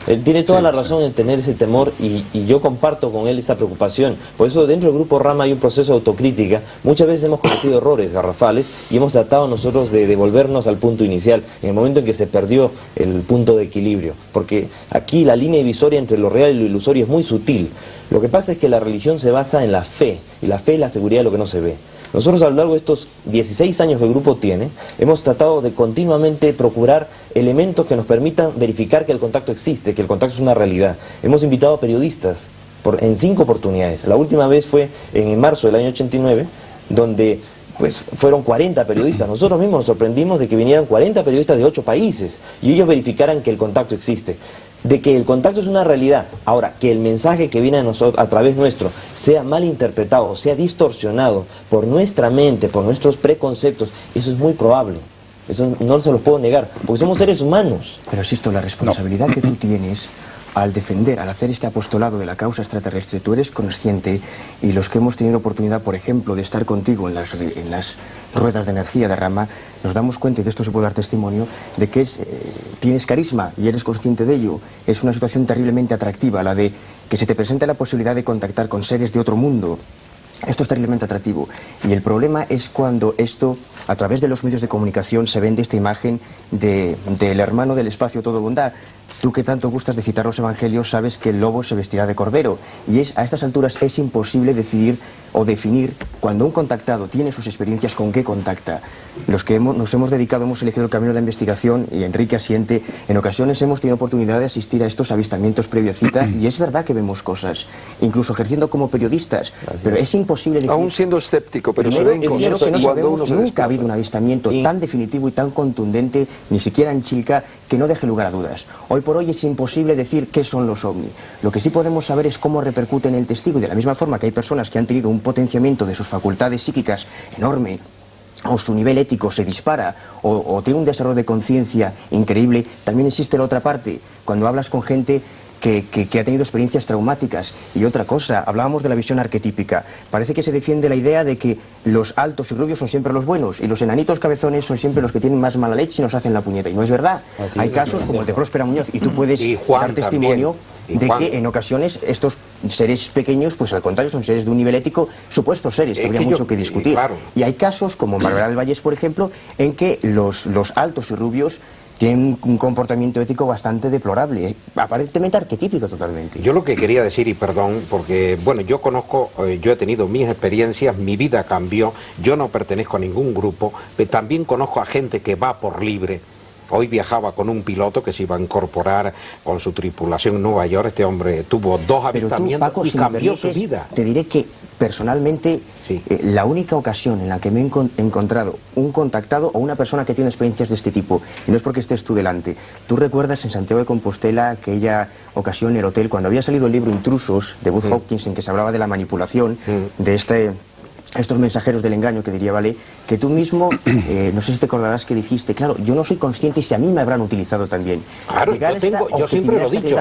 Él tiene toda la razón en tener ese temor y yo comparto con él esa preocupación. Por eso dentro del Grupo Rama hay un proceso de autocrítica. Muchas veces hemos cometido errores garrafales y hemos tratado nosotros de devolvernos al punto inicial, en el momento en que se perdió el punto de equilibrio. Porque aquí la línea divisoria entre lo real y lo ilusorio es muy sutil. Lo que pasa es que la religión se basa en la fe, y la fe es la seguridad de lo que no se ve. Nosotros a lo largo de estos 16 años que el grupo tiene, hemos tratado de continuamente procurar elementos que nos permitan verificar que el contacto existe, que el contacto es una realidad. Hemos invitado a periodistas en 5 oportunidades. La última vez fue en marzo del año 89, donde pues fueron 40 periodistas. Nosotros mismos nos sorprendimos de que vinieran 40 periodistas de 8 países y ellos verificaran que el contacto existe. De que el contacto es una realidad. Ahora, que el mensaje que viene a nosotros, a través nuestro, sea mal interpretado, sea distorsionado por nuestra mente, por nuestros preconceptos, eso es muy probable. Eso no se los puedo negar, porque somos seres humanos. Pero Sisto, la responsabilidad que tú tienes al defender, al hacer este apostolado de la causa extraterrestre, tú eres consciente, y los que hemos tenido oportunidad, por ejemplo, de estar contigo en las ruedas de energía de Rama, nos damos cuenta, y de esto se puede dar testimonio, de que tienes carisma y eres consciente de ello. Es una situación terriblemente atractiva, la de que se te presente la posibilidad de contactar con seres de otro mundo. Esto es terriblemente atractivo. Y el problema es cuando esto, a través de los medios de comunicación, se vende esta imagen del hermano del espacio todo bondad. Tú que tanto gustas de citar los evangelios sabes que el lobo se vestirá de cordero. Y a estas alturas es imposible decidir o definir cuando un contactado tiene sus experiencias con qué contacta. Los que nos hemos dedicado, hemos elegido el camino de la investigación, y Enrique asiente, en ocasiones hemos tenido oportunidad de asistir a estos avistamientos previo a cita, y es verdad que vemos cosas, incluso ejerciendo como periodistas, pero es imposible decir... Aún siendo escéptico, pero se ven cosas que no cuando uno se nunca ha habido un avistamiento tan definitivo y tan contundente, ni siquiera en Chilca, que no deje lugar a dudas. Hoy por hoy es imposible decir qué son los ovni. Lo que sí podemos saber es cómo repercute en el testigo, y de la misma forma que hay personas que han tenido un potenciamiento de sus facultades psíquicas enorme, o su nivel ético se dispara, o tiene un desarrollo de conciencia increíble, también existe la otra parte, cuando hablas con gente que ha tenido experiencias traumáticas. Y otra cosa, hablábamos de la visión arquetípica. Parece que se defiende la idea de que los altos y rubios son siempre los buenos, y los enanitos cabezones son siempre los que tienen más mala leche y nos hacen la puñeta. Y no es verdad. Hay casos como el de Próspera Muñoz, y tú puedes dar testimonio de que en ocasiones estos seres pequeños, pues al contrario, son seres de un nivel ético, supuestos seres, que habría mucho que discutir. Claro. Y hay casos, como Margarita del Vallés, por ejemplo, en que los altos y rubios tienen un comportamiento ético bastante deplorable, aparentemente arquetípico totalmente. Yo lo que quería decir, y perdón, porque bueno, yo he tenido mis experiencias, mi vida cambió, yo no pertenezco a ningún grupo, pero también conozco a gente que va por libre. Hoy viajaba con un piloto que se iba a incorporar con su tripulación en Nueva York. Este hombre tuvo 2 avistamientos, Paco, y cambió su vida. Te diré que personalmente la única ocasión en la que me he encontrado un contactado o una persona que tiene experiencias de este tipo, y no es porque estés tú delante, tú recuerdas en Santiago de Compostela aquella ocasión en el hotel cuando había salido el libro Intrusos de Buzz Hopkins, en que se hablaba de la manipulación de estos mensajeros del engaño, que diría Vale, que tú mismo, no sé si te acordarás que dijiste, claro, yo no soy consciente y si a mí me habrán utilizado también. Claro, yo siempre lo he dicho,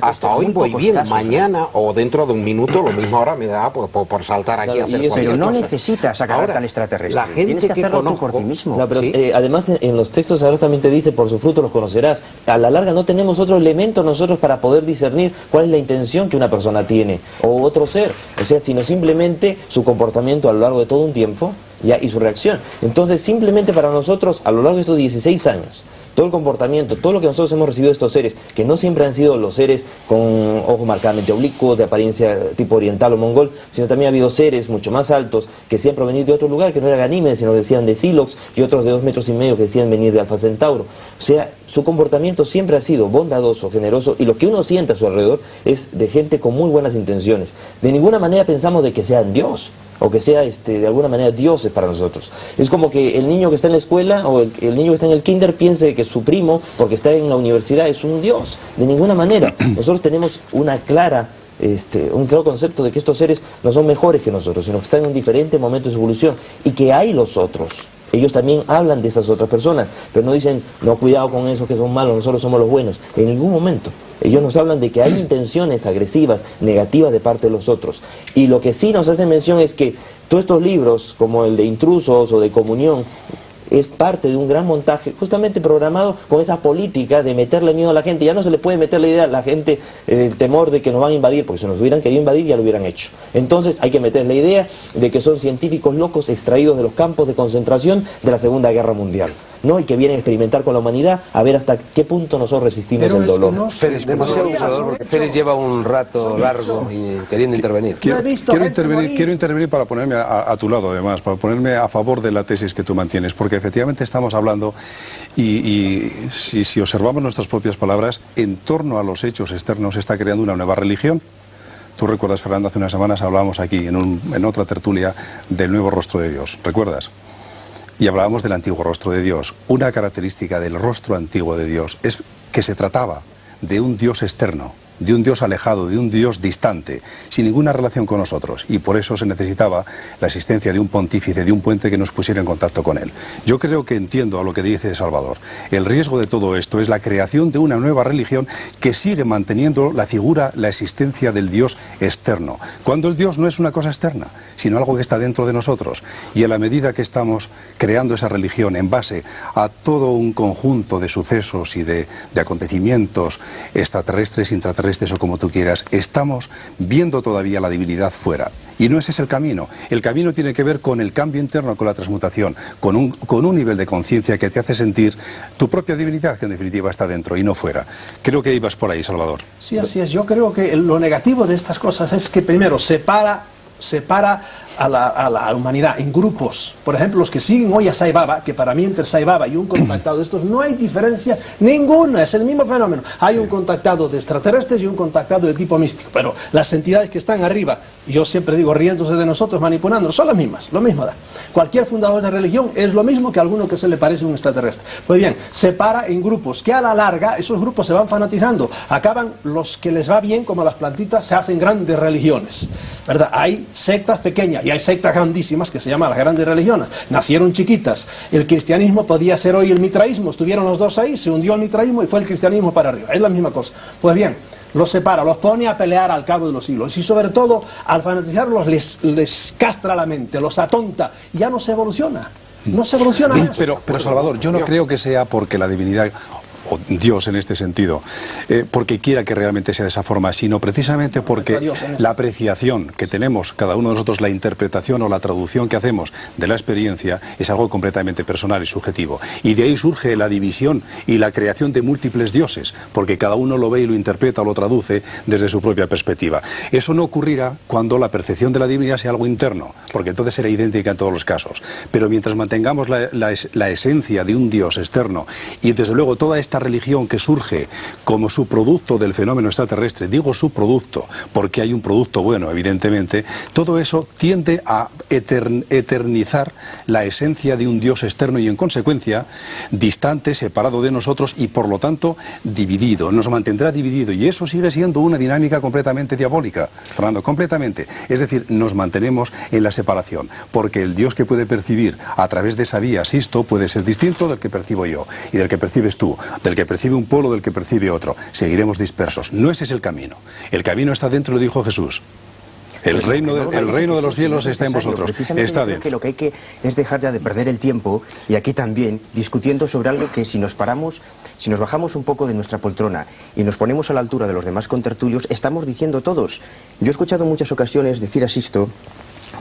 hasta hoy voy bien, mañana o dentro de un minuto, lo mismo ahora me da por saltar aquí a hacer cualquier cosa. Pero no necesitas sacar tal extraterrestre, la gente tienes que hacerlo tú por ti mismo. No, pero, además en los textos ahora también te dice, por su fruto los conocerás. A la larga no tenemos otro elemento nosotros para poder discernir cuál es la intención que una persona tiene, o otro ser, o sea, sino simplemente su comportamiento a lo largo de todo un tiempo y su reacción. Entonces, simplemente para nosotros, a lo largo de estos 16 años, todo el comportamiento, todo lo que nosotros hemos recibido de estos seres, que no siempre han sido los seres con ojos marcadamente oblicuos, de apariencia tipo oriental o mongol, sino también ha habido seres mucho más altos que sí han provenido de otro lugar, que no era Ganímedes, sino decían de Silox, y otros de 2,5 metros que decían venir de Alfa Centauro. O sea, su comportamiento siempre ha sido bondadoso, generoso, y lo que uno siente a su alrededor es de gente con muy buenas intenciones. De ninguna manera pensamos de que sean Dios, o que sea de alguna manera dioses para nosotros. Es como que el niño que está en la escuela o el niño que está en el kinder piense que su primo, porque está en la universidad, es un dios. De ninguna manera. Nosotros tenemos un claro concepto de que estos seres no son mejores que nosotros, sino que están en un diferente momento de su evolución y que hay los otros. Ellos también hablan de esas otras personas, pero no dicen, no, cuidado con esos que son malos, nosotros somos los buenos. En ningún momento. Ellos nos hablan de que hay intenciones agresivas, negativas de parte de los otros. Y lo que sí nos hace mención es que todos estos libros, como el de Intrusos o de Comunión, es parte de un gran montaje justamente programado con esa política de meterle miedo a la gente. Ya no se le puede meter la idea a la gente del temor de que nos van a invadir, porque si nos hubieran querido invadir ya lo hubieran hecho. Entonces hay que meter la idea de que son científicos locos extraídos de los campos de concentración de la Segunda Guerra Mundial, ¿no? Y que vienen a experimentar con la humanidad a ver hasta qué punto nosotros resistimos el dolor. No Félix, demasiado abusador, porque Félix lleva un rato largo queriendo intervenir. Quiero intervenir para ponerme a tu lado, además, para ponerme a favor de la tesis que tú mantienes, porque efectivamente estamos hablando, y si observamos nuestras propias palabras, en torno a los hechos externos se está creando una nueva religión. Tú recuerdas, Fernando, hace unas semanas hablábamos aquí, en otra tertulia, del nuevo rostro de Dios, ¿recuerdas? Y hablábamos del antiguo rostro de Dios. Una característica del rostro antiguo de Dios es que se trataba de un Dios externo, de un Dios alejado, de un Dios distante, sin ninguna relación con nosotros, y por eso se necesitaba la existencia de un pontífice, de un puente que nos pusiera en contacto con él. Yo creo que entiendo a lo que dice Salvador. El riesgo de todo esto es la creación de una nueva religión que sigue manteniendo la figura, la existencia del Dios externo, cuando el Dios no es una cosa externa, sino algo que está dentro de nosotros. Y a la medida que estamos creando esa religión en base a todo un conjunto de sucesos y de acontecimientos extraterrestres, intraterrestres, o como tú quieras, estamos viendo todavía la divinidad fuera. Y no ese es el camino. El camino tiene que ver con el cambio interno, con la transmutación, con un nivel de conciencia que te hace sentir tu propia divinidad, que en definitiva está dentro y no fuera. Creo que ibas por ahí, Salvador. Sí, así es. Yo creo que lo negativo de estas cosas es que primero separa a la humanidad en grupos. Por ejemplo, los que siguen hoy a Sai Baba, que para mí entre Sai Baba y un contactado de estos no hay diferencia ninguna, es el mismo fenómeno. Hay un contactado de extraterrestres y un contactado de tipo místico, pero las entidades que están arriba, yo siempre digo, riéndose de nosotros, manipulándonos, son las mismas, lo mismo da. Cualquier fundador de religión es lo mismo que alguno que se le parece a un extraterrestre. Pues bien, separa en grupos, que a la larga esos grupos se van fanatizando, acaban los que les va bien, como las plantitas, se hacen grandes religiones, ¿verdad? Hay sectas pequeñas y hay sectas grandísimas que se llaman las grandes religiones. Nacieron chiquitas. El cristianismo podía ser hoy el mitraísmo. Estuvieron los dos ahí, se hundió el mitraísmo y fue el cristianismo para arriba. Es la misma cosa. Pues bien, los separa, los pone a pelear al cabo de los siglos. Y sobre todo, al fanatizarlos les castra la mente, los atonta y ya no se evoluciona. No se evoluciona más. Pero Salvador, yo no creo que sea porque la divinidad, o Dios en este sentido, porque quiera que realmente sea de esa forma, sino precisamente porque la apreciación que tenemos cada uno de nosotros, la interpretación o la traducción que hacemos de la experiencia es algo completamente personal y subjetivo. Y de ahí surge la división y la creación de múltiples dioses, porque cada uno lo ve y lo interpreta o lo traduce desde su propia perspectiva. Eso no ocurrirá cuando la percepción de la divinidad sea algo interno, porque entonces será idéntica en todos los casos. Pero mientras mantengamos la esencia de un Dios externo y desde luego toda esta religión que surge como subproducto del fenómeno extraterrestre, digo subproducto porque hay un producto bueno, evidentemente, todo eso tiende a eternizar la esencia de un Dios externo y en consecuencia distante, separado de nosotros y por lo tanto dividido, nos mantendrá dividido y eso sigue siendo una dinámica completamente diabólica, Fernando, completamente. Es decir, nos mantenemos en la separación, porque el Dios que puede percibir a través de esa vía, Sisto, puede ser distinto del que percibo yo y del que percibes tú, del que percibe un pueblo, del que percibe otro. Seguiremos dispersos. No ese es el camino. El camino está dentro, lo dijo Jesús. El reino de los cielos está en vosotros. Está dentro. Que lo que hay que es dejar ya de perder el tiempo, y aquí también, discutiendo sobre algo que si nos bajamos un poco de nuestra poltrona y nos ponemos a la altura de los demás contertulios, estamos diciendo todos. Yo he escuchado en muchas ocasiones decir a Sisto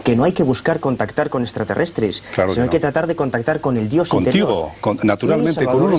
que no hay que buscar contactar con extraterrestres, claro, sino hay que tratar de contactar con el Dios interior. Naturalmente, con uno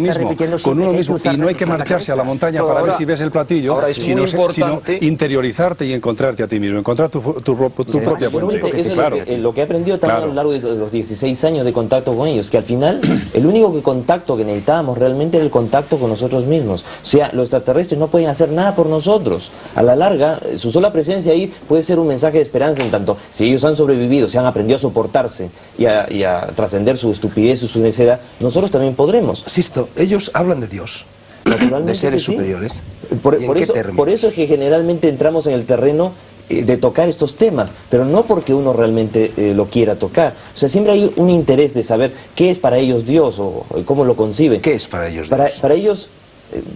mismo, y no hay que marcharse a la montaña para ver si ves el platillo, sino interiorizarte y encontrarte a ti mismo, encontrar tu propia fuente. Eso es lo que he aprendido también a lo largo de los 16 años de contacto con ellos, que al final el único contacto que necesitábamos realmente era el contacto con nosotros mismos. O sea, los extraterrestres no pueden hacer nada por nosotros. A la larga, su sola presencia ahí puede ser un mensaje de esperanza, en tanto si ellos han sobrevivido, se han aprendido a soportarse y a trascender su estupidez y su necedad, nosotros también podremos. Sisto, ellos hablan de Dios, de seres superiores. Por eso es que generalmente entramos en el terreno de tocar estos temas, pero no porque uno realmente lo quiera tocar. O sea, siempre hay un interés de saber qué es para ellos Dios o cómo lo conciben. ¿Qué es para ellos Dios? Para ellos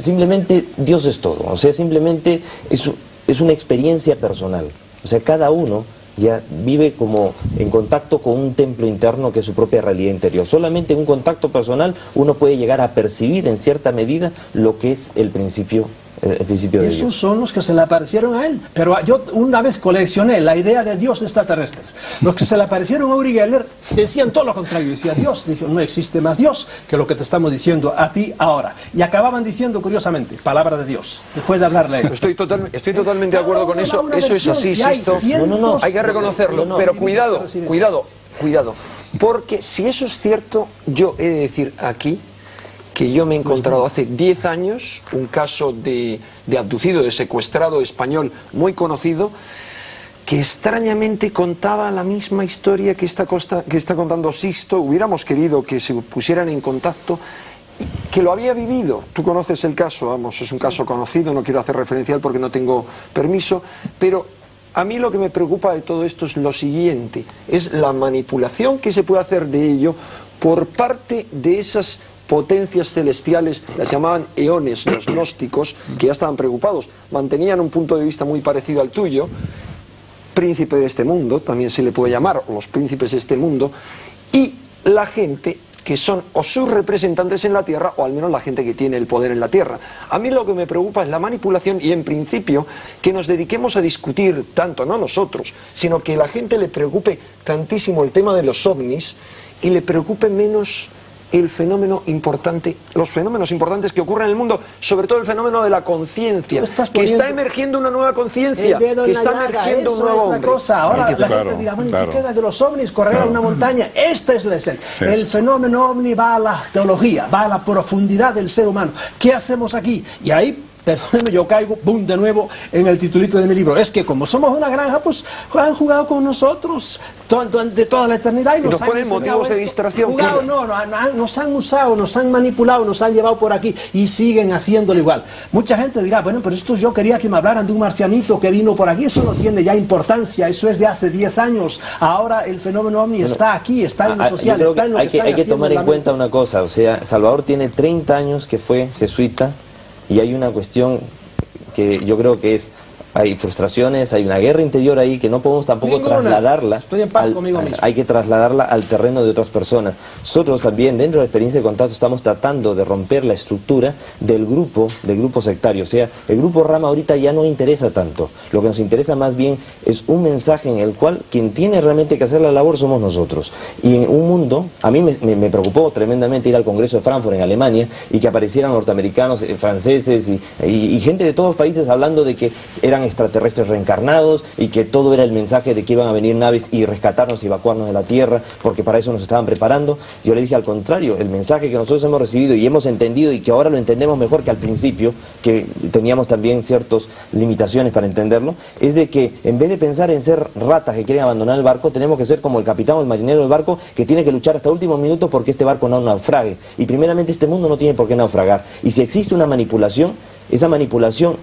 simplemente Dios es todo. O sea, simplemente es una experiencia personal. O sea, cada uno ya vive como en contacto con un templo interno que es su propia realidad interior. Solamente en un contacto personal uno puede llegar a percibir en cierta medida lo que es el principio de Esos Dios. son los que se le aparecieron a él. Pero yo una vez coleccioné la idea de Dios extraterrestres. Los que se le aparecieron a Uri Geller decían todo lo contrario. Decía Dios, dijo, no existe más Dios que lo que te estamos diciendo a ti ahora. Y acababan diciendo, curiosamente, palabra de Dios, después de hablarle a él. Estoy totalmente de acuerdo con eso. Eso es así, Sixto. Hay que reconocerlo. Pero cuidado, porque si eso es cierto, yo he de decir aquí que yo me he encontrado hace 10 años un caso de abducido, de secuestrado español muy conocido, que extrañamente contaba la misma historia que está contando Sixto. Hubiéramos querido que se pusieran en contacto, que lo había vivido. Tú conoces el caso, vamos, es un caso conocido, no quiero hacer referencial porque no tengo permiso, pero a mí lo que me preocupa de todo esto es lo siguiente, es la manipulación que se puede hacer de ello por parte de esas potencias celestiales, las llamaban eones, los gnósticos, que ya estaban preocupados, mantenían un punto de vista muy parecido al tuyo, príncipe de este mundo, también se le puede llamar, o los príncipes de este mundo, y la gente que son o sus representantes en la Tierra, o al menos la gente que tiene el poder en la Tierra. A mí lo que me preocupa es la manipulación y, en principio, que nos dediquemos a discutir tanto, no nosotros, sino que la gente le preocupe tantísimo el tema de los ovnis y le preocupe menos el fenómeno importante, los fenómenos importantes que ocurren en el mundo, sobre todo el fenómeno de la conciencia, que está emergiendo una nueva conciencia, que está emergiendo un nuevo hombre. Ahora la gente dirá, bueno, ¿y qué queda de los ovnis? Correr a una montaña. Este es el fenómeno ovni, va a la teología, va a la profundidad del ser humano. ¿Qué hacemos aquí? Y ahí, perdóneme, yo caigo, boom, de nuevo en el titulito de mi libro. Es que como somos una granja, pues han jugado con nosotros de toda la eternidad y nos ponen motivos de distracción. Jugado, nos han usado, nos han manipulado, nos han llevado por aquí y siguen haciéndolo igual. Mucha gente dirá, bueno, pero esto yo quería que me hablaran de un marcianito que vino por aquí. Eso no tiene ya importancia, eso es de hace 10 años. Ahora el fenómeno ovni está aquí, está en lo social, está en lo que están hay que haciendo tomar en cuenta una cosa, o sea, Salvador tiene 30 años que fue jesuita. Y hay una cuestión que yo creo que es, hay frustraciones, hay una guerra interior ahí que no podemos tampoco trasladarla. Estoy en paz conmigo mismo. Hay que trasladarla al terreno de otras personas. Nosotros también, dentro de la experiencia de contacto, estamos tratando de romper la estructura del grupo sectario. O sea, el grupo Rama ahorita ya no interesa tanto. Lo que nos interesa más bien es un mensaje en el cual quien tiene realmente que hacer la labor somos nosotros. Y en un mundo, a mí me preocupó tremendamente ir al Congreso de Frankfurt en Alemania y que aparecieran norteamericanos, franceses y gente de todos los países hablando de que eran extraterrestres reencarnados y que todo era el mensaje de que iban a venir naves y rescatarnos y evacuarnos de la Tierra, porque para eso nos estaban preparando. Yo le dije al contrario, el mensaje que nosotros hemos recibido y hemos entendido y que ahora lo entendemos mejor que al principio, que teníamos también ciertas limitaciones para entenderlo, es de que en vez de pensar en ser ratas que quieren abandonar el barco, tenemos que ser como el capitán o el marinero del barco que tiene que luchar hasta el último minuto porque este barco no naufrague. Y primeramente este mundo no tiene por qué naufragar. Y si existe una manipulación, esa manipulación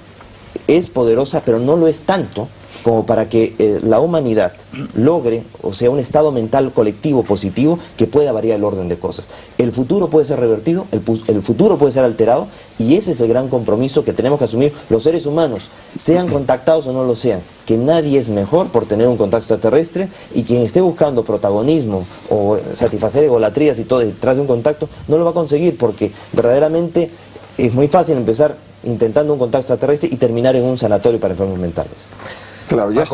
es poderosa, pero no lo es tanto como para que la humanidad logre, o sea, un estado mental colectivo positivo que pueda variar el orden de cosas. El futuro puede ser revertido, el futuro puede ser alterado, y ese es el gran compromiso que tenemos que asumir los seres humanos, sean contactados o no lo sean, que nadie es mejor por tener un contacto extraterrestre, y quien esté buscando protagonismo o satisfacer egolatrías y todo detrás de un contacto, no lo va a conseguir, porque verdaderamente es muy fácil empezar intentando un contacto extraterrestre y terminar en un sanatorio para enfermos mentales. Claro, ya